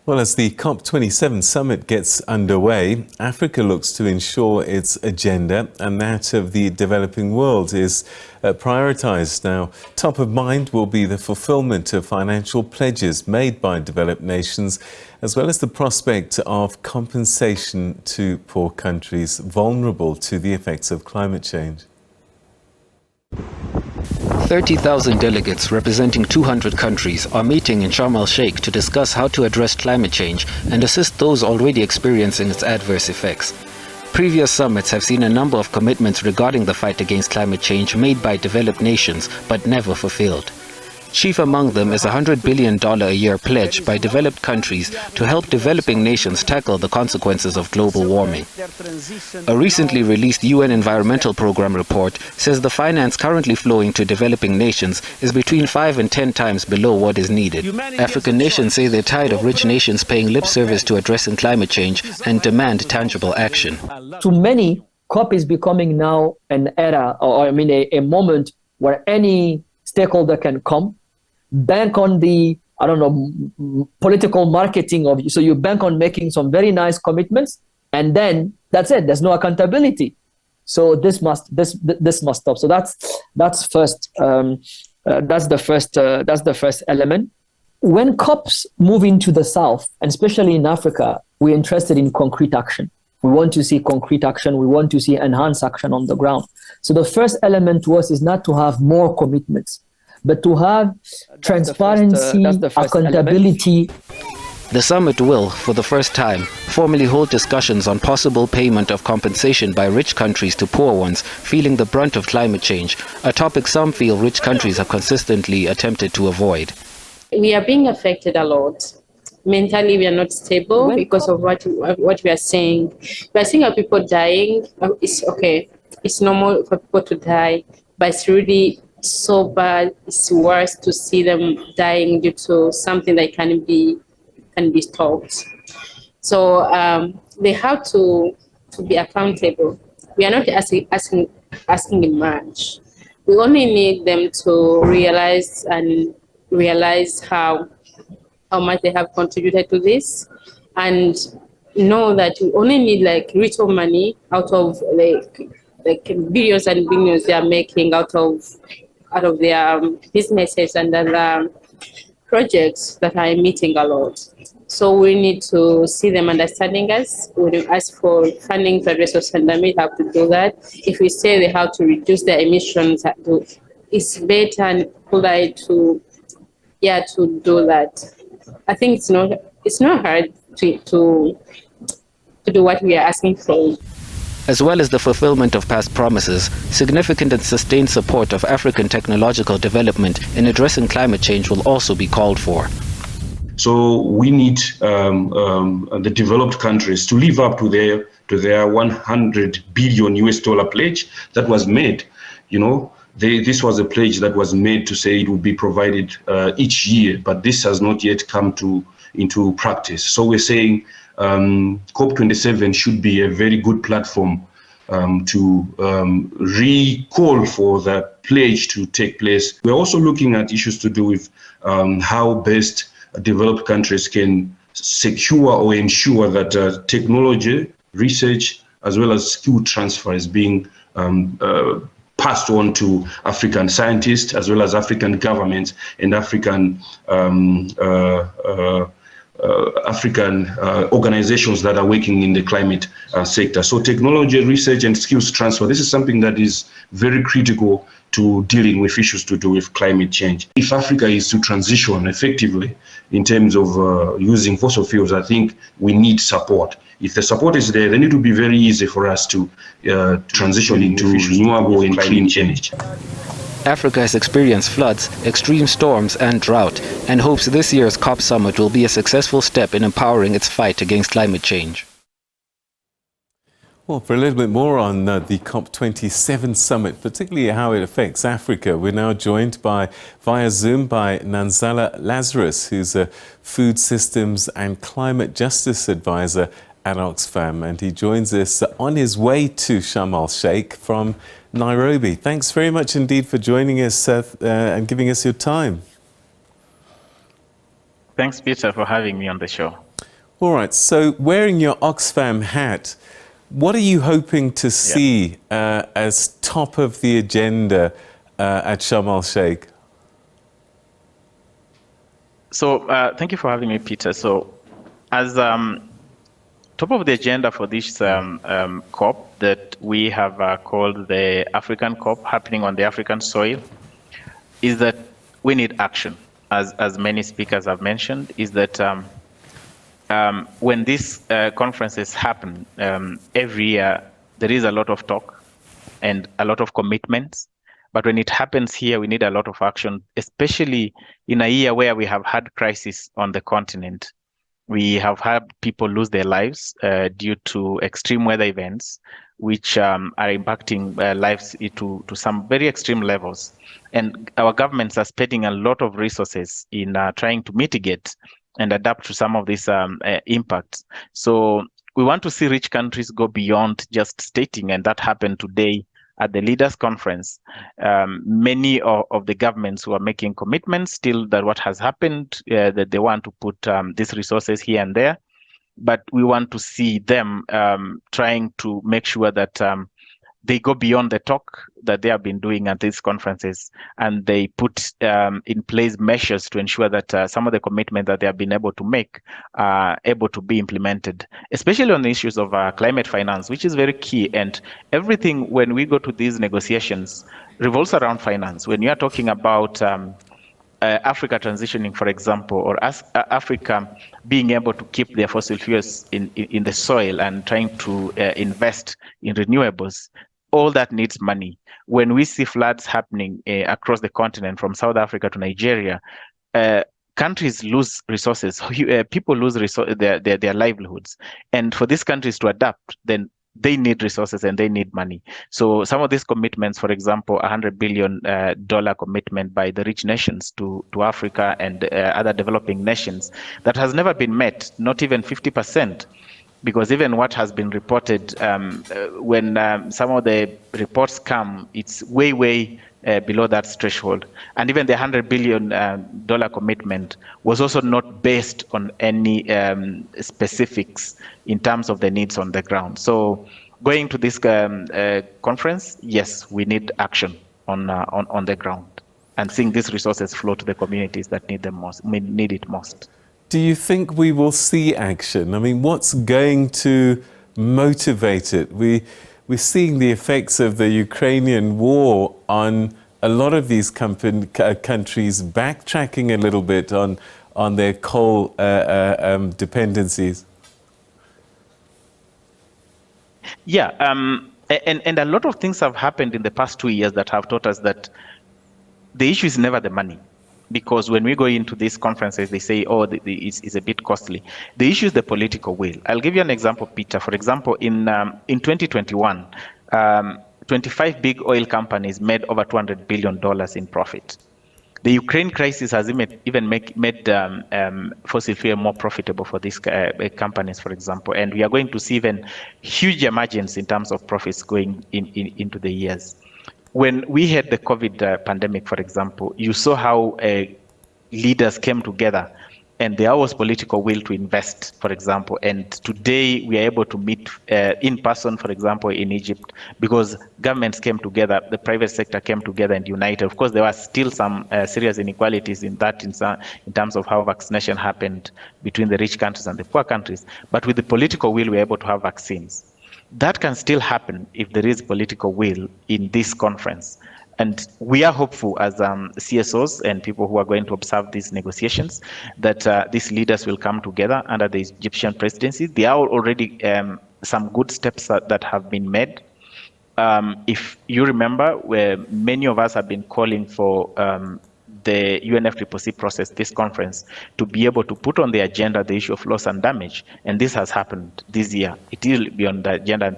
Well, as the COP27 summit gets underway, Africa looks to ensure its agenda and that of the developing world is prioritised. Now, top of mind will be the fulfilment of financial pledges made by developed nations, as well as the prospect of compensation to poor countries vulnerable to the effects of climate change. 30,000 delegates representing 200 countries are meeting in Sharm el-Sheikh to discuss how to address climate change and assist those already experiencing its adverse effects. Previous summits have seen a number of commitments regarding the fight against climate change made by developed nations, but never fulfilled. Chief among them is a $100 billion a year pledge by developed countries to help developing nations tackle the consequences of global warming. A recently released UN Environmental Programme report says the finance currently flowing to developing nations is between 5 and 10 times below what is needed. African nations say they're tired of rich nations paying lip service to addressing climate change and demand tangible action. To many, COP is becoming now an era, a moment where any stakeholder can come, bank on the, political marketing of you. So you bank on making some very nice commitments, and then that's it. There's no accountability. So this must stop. So that's first. That's the first element. When COPs move into the South, and especially in Africa, we're interested in concrete action. We want to see concrete action. We want to see enhanced action on the ground. So the first element to us is not to have more commitments, but to have transparency, accountability. The summit will, for the first time, formally hold discussions on possible payment of compensation by rich countries to poor ones feeling the brunt of climate change, a topic some feel rich countries have consistently attempted to avoid. We are being affected a lot. Mentally, we are not stable because of what we are saying. We are seeing our people dying. It's okay. It's normal for people to die, but it's really so bad. It's worse to see them dying due to something that can be stopped. So they have to be accountable. We are not asking much. We only need them to realize how much they have contributed to this, and know that we only need little money out of billions and billions they are making out of their businesses and other projects that are emitting a lot. So we need to see them understanding us. When we ask for funding to address those pandemic, we have to do that. If we say they have to reduce their emissions, it's better and polite to do that. I think it's not hard to do what we are asking for. As well as the fulfillment of past promises, significant and sustained support of African technological development in addressing climate change will also be called for. So we need the developed countries to live up to their $100 billion US pledge that was made. This was a pledge that was made to say it would be provided each year, but this has not yet come into practice. So we're saying COP27 should be a very good platform to recall for the pledge to take place. We're also looking at issues to do with how best developed countries can secure or ensure that technology, research, as well as skill transfer is being passed on to African scientists, as well as African governments and African organizations that are working in the climate sector. So technology, research and skills transfer, this is something that is very critical to dealing with issues to do with climate change. If Africa is to transition effectively in terms of using fossil fuels, I think we need support. If the support is there, then it will be very easy for us to transition into renewable and clean energy. Africa has experienced floods, extreme storms and drought, and hopes this year's COP summit will be a successful step in empowering its fight against climate change. Well, for a little bit more on the COP27 summit, particularly how it affects Africa, we're now joined via Zoom by Nanzala Lazarus, who's a food systems and climate justice advisor at Oxfam, and he joins us on his way to Sharm el-Sheikh from Nairobi. Thanks very much indeed for joining us, Seth, and giving us your time. Thanks, Peter, for having me on the show. All right, so wearing your Oxfam hat, what are you hoping to see as top of the agenda at Sharm el-Sheikh? So thank you for having me, Peter. So as top of the agenda for this COP that we have called the African COP, happening on the African soil, is that we need action. As many speakers have mentioned, is that when these conferences happen every year, there is a lot of talk and a lot of commitments. But when it happens here, we need a lot of action, especially in a year where we have had crisis on the continent. We have had people lose their lives due to extreme weather events, which are impacting lives to some very extreme levels. And our governments are spending a lot of resources in trying to mitigate and adapt to some of these impacts. So we want to see rich countries go beyond just stating, and that happened today at the Leaders Conference. Many of the governments who are making commitments still that what has happened, that they want to put these resources here and there. But we want to see them trying to make sure that they go beyond the talk that they have been doing at these conferences, and they put in place measures to ensure that some of the commitments that they have been able to make are able to be implemented, especially on the issues of climate finance, which is very key. And everything, when we go to these negotiations, revolves around finance. When you are talking about Africa transitioning, for example, or Africa being able to keep their fossil fuels in the soil and trying to invest in renewables, all that needs money. When we see floods happening across the continent from South Africa to Nigeria, countries lose resources, people lose their livelihoods. And for these countries to adapt, then they need resources and they need money. So some of these commitments, for example, $100 billion commitment by the rich nations to Africa and other developing nations, that has never been met, not even 50%. Because even what has been reported, when some of the reports come, it's way below that threshold. And even the $100 billion commitment was also not based on any specifics in terms of the needs on the ground. So going to this conference, yes, we need action on the ground and seeing these resources flow to the communities that need them most, need it most. Do you think we will see action? I mean, what's going to motivate it? We're seeing the effects of the Ukrainian war on a lot of these countries backtracking a little bit on their coal dependencies. Yeah, and a lot of things have happened in the past 2 years that have taught us that the issue is never the money. Because when we go into these conferences, they say, oh, it's a bit costly. The issue is the political will. I'll give you an example, Peter. For example, in 2021, 25 big oil companies made over $200 billion in profit. The Ukraine crisis has even made fossil fuel more profitable for these companies, for example. And we are going to see even huge emergence in terms of profits going into the years. When we had the COVID pandemic, for example, you saw how leaders came together and there was political will to invest, for example. And today we are able to meet in person, for example, in Egypt, because governments came together, the private sector came together and united. Of course, there were still some serious inequalities in terms of how vaccination happened between the rich countries and the poor countries. But with the political will, we were able to have vaccines. That can still happen if there is political will in this conference. And we are hopeful as CSOs and people who are going to observe these negotiations that these leaders will come together under the Egyptian presidency. There are already some good steps that have been made. If you remember, where many of us have been calling for the UNFCCC process, this conference, to be able to put on the agenda the issue of loss and damage. And this has happened this year. It will be on the agenda,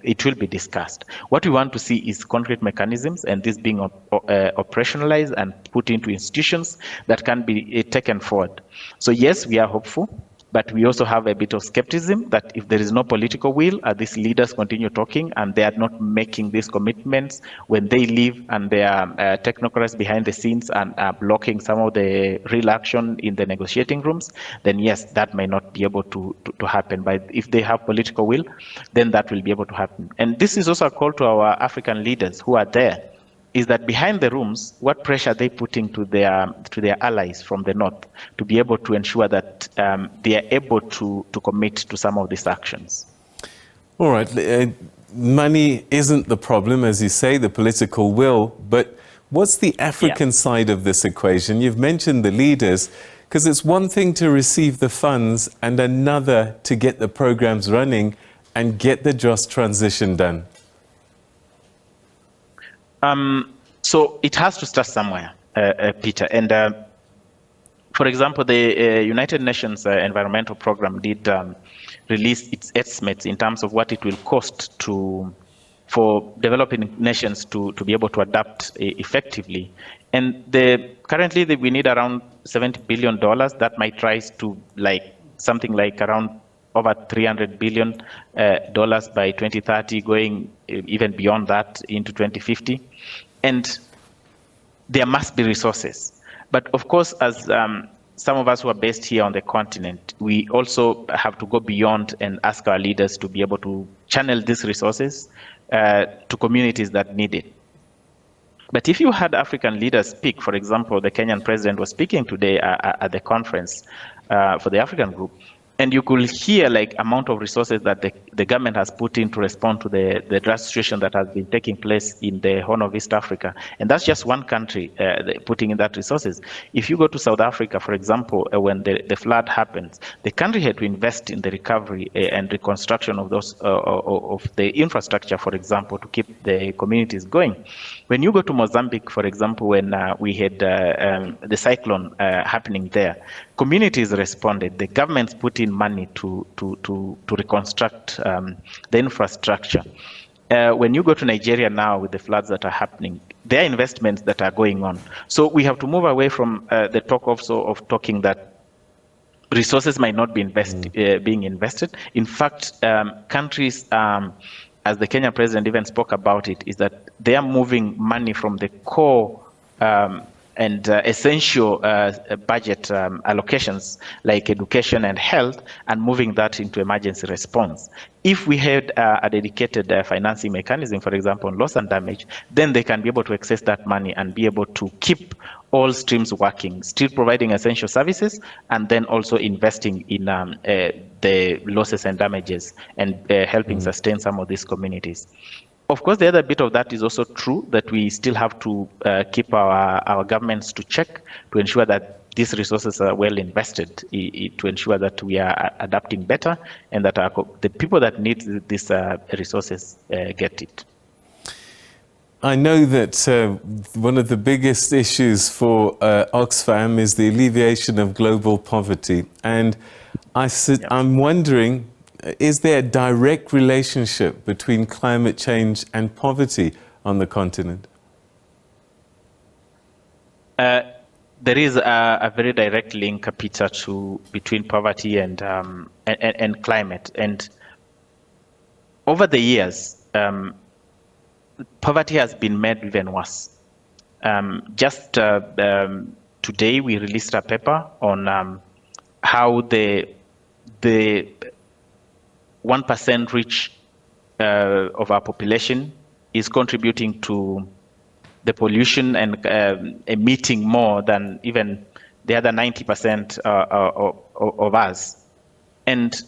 it will be discussed. What we want to see is concrete mechanisms and this being operationalized and put into institutions that can be taken forward. So yes, we are hopeful. But we also have a bit of skepticism that if there is no political will, these leaders continue talking and they are not making these commitments when they leave, and they are technocrats behind the scenes and are blocking some of the real action in the negotiating rooms, then yes, that may not be able to happen. But if they have political will, then that will be able to happen. And this is also a call to our African leaders who are there, is that behind the rooms, what pressure are they putting to their allies from the north to be able to ensure that they are able to commit to some of these actions? All right, money isn't the problem, as you say, the political will, but what's the African side of this equation? You've mentioned the leaders, because it's one thing to receive the funds and another to get the programs running and get the just transition done. So it has to start somewhere, Peter. And for example, the United Nations Environmental Program did release its estimates in terms of what it will cost for developing nations to be able to adapt effectively. And currently we need around $70 billion. That might rise to something like around over $300 billion by 2030, going even beyond that into 2050. And there must be resources. But of course, as some of us who are based here on the continent, we also have to go beyond and ask our leaders to be able to channel these resources to communities that need it. But if you had African leaders speak, for example, the Kenyan president was speaking today at the conference for the African group, and you could hear amount of resources that the government has put in to respond to the drought situation that has been taking place in the Horn of East Africa. And that's just one country putting in that resources. If you go to South Africa, for example, when the flood happens, the country had to invest in the recovery and reconstruction of those of the infrastructure, for example, to keep the communities going. When you go to Mozambique, for example, when we had the cyclone happening there, communities responded. The governments put in money to reconstruct the infrastructure. When you go to Nigeria now with the floods that are happening, there are investments that are going on. So we have to move away from the talk also of talking that resources might not be being invested. In fact, countries, as the Kenyan president even spoke about it, is that they are moving money from the core and essential budget allocations like education and health, and moving that into emergency response. If we had a dedicated financing mechanism, for example, on loss and damage, then they can be able to access that money and be able to keep all streams working, still providing essential services, and then also investing in the losses and damages and helping sustain some of these communities. Of course, the other bit of that is also true, that we still have to keep our governments to check to ensure that these resources are well invested, to ensure that we are adapting better and that the people that need these resources get it. I know that one of the biggest issues for Oxfam is the alleviation of global poverty. And I'm wondering, is there a direct relationship between climate change and poverty on the continent? There is a very direct link, Peter, between poverty and climate. And over the years, poverty has been made even worse. Just today, we released a paper on how the 1% rich of our population is contributing to the pollution and emitting more than even the other 90% of us. And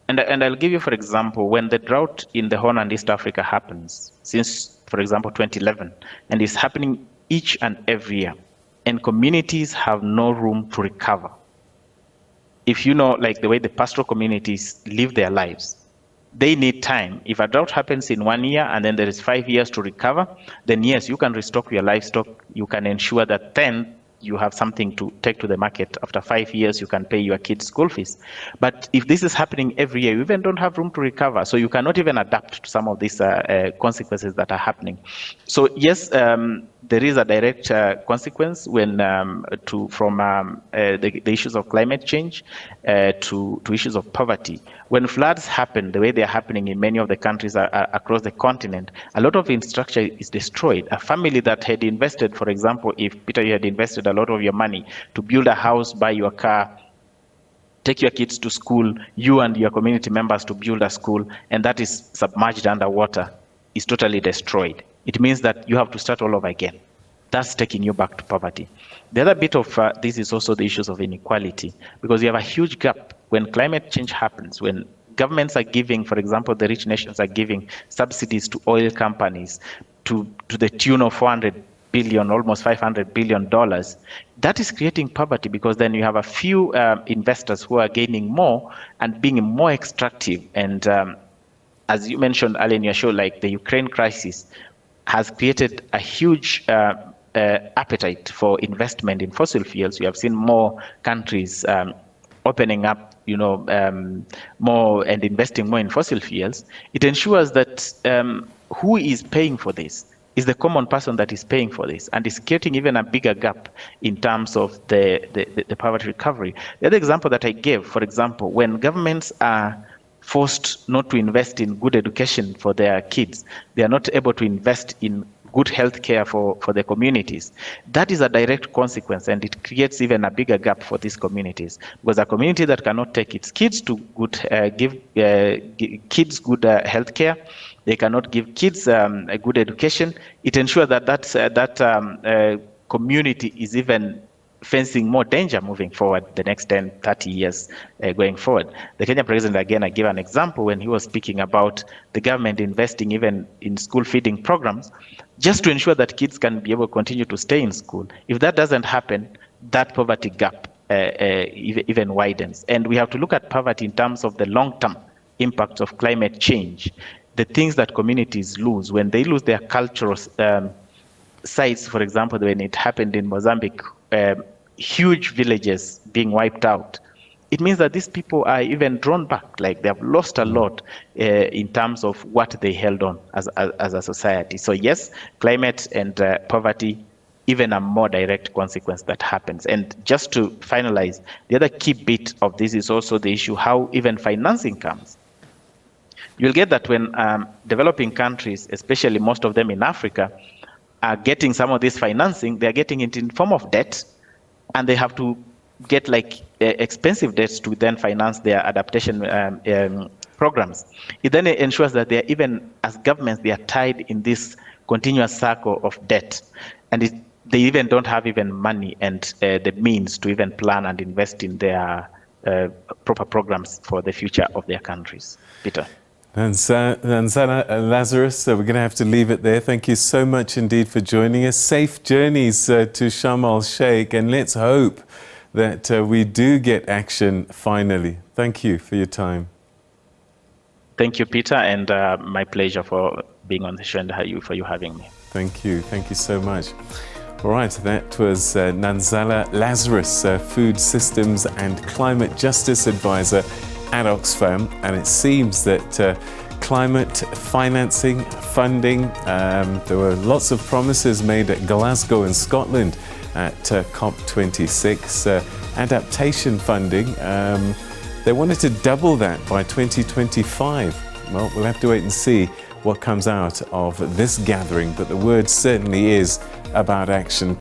I'll give you, for example, when the drought in the Horn and East Africa happens, since, for example, 2011, and it's happening each and every year, and communities have no room to recover. If you know, the way the pastoral communities live their lives, they need time. If a drought happens in 1 year and then there is 5 years to recover, then yes, you can restock your livestock. You can ensure that then you have something to take to the market. After 5 years, you can pay your kids' school fees. But if this is happening every year, you even don't have room to recover. So you cannot even adapt to some of these consequences that are happening. So yes, there is a direct consequence when from the issues of climate change to issues of poverty. When floods happen, the way they are happening in many of the countries across the continent, a lot of infrastructure is destroyed. A family that had invested, for example, if Peter, you had invested a lot of your money to build a house, buy your car, take your kids to school, you and your community members to build a school, and that is submerged underwater, is totally destroyed. It means that you have to start all over again. That's taking you back to poverty. The other bit of this is also the issues of inequality, because you have a huge gap when climate change happens, when governments are giving, for example, the rich nations are giving subsidies to oil companies to the tune of 400 billion, almost $500 billion. That is creating poverty, because then you have a few investors who are gaining more and being more extractive. And as you mentioned earlier in your show, like the Ukraine crisis has created a huge appetite for investment in fossil fuels. You have seen more countries opening up, more and investing more in fossil fuels. It ensures that who is paying for this is the common person that is paying for this, and is creating even a bigger gap in terms of the poverty recovery. The other example that I gave, for example, when governments are forced not to invest in good education for their kids, they are not able to invest in good health care for their communities. That is a direct consequence, and it creates even a bigger gap for these communities, because a community that cannot take its kids to give kids good health care, they cannot give kids a good education, it ensures that community is even facing more danger moving forward the next 10, 30 years going forward. The Kenya president, again, I give an example when he was speaking about the government investing even in school feeding programs, just to ensure that kids can be able to continue to stay in school. If that doesn't happen, that poverty gap even widens. And we have to look at poverty in terms of the long-term impacts of climate change, the things that communities lose when they lose their cultural sites. For example, when it happened in Mozambique, huge villages being wiped out, it means that these people are even drawn back, like they have lost a lot in terms of what they held on as a society. So yes, climate and poverty, even a more direct consequence that happens. And just to finalize, the other key bit of this is also the issue how even financing comes. You'll get that when developing countries, especially most of them in Africa, are getting some of this financing, they're getting it in form of debt, and they have to get like expensive debts to then finance their adaptation programs. It then ensures that they're even, as governments, they are tied in this continuous circle of debt, and they even don't have even money and the means to even plan and invest in their proper programs for the future of their countries. Peter. Nanzala Lazarus, we're going to have to leave it there. Thank you so much indeed for joining us. Safe journeys to Sharm el-Sheikh, and let's hope that we do get action finally. Thank you for your time. Thank you, Peter, and my pleasure for being on the show and for you having me. Thank you so much. All right, that was Nanzala Lazarus, Food Systems and Climate Justice Advisor at Oxfam, and it seems that climate financing, funding, there were lots of promises made at Glasgow in Scotland at COP26. Adaptation funding, they wanted to double that by 2025. Well, we'll have to wait and see what comes out of this gathering, but the word certainly is about action.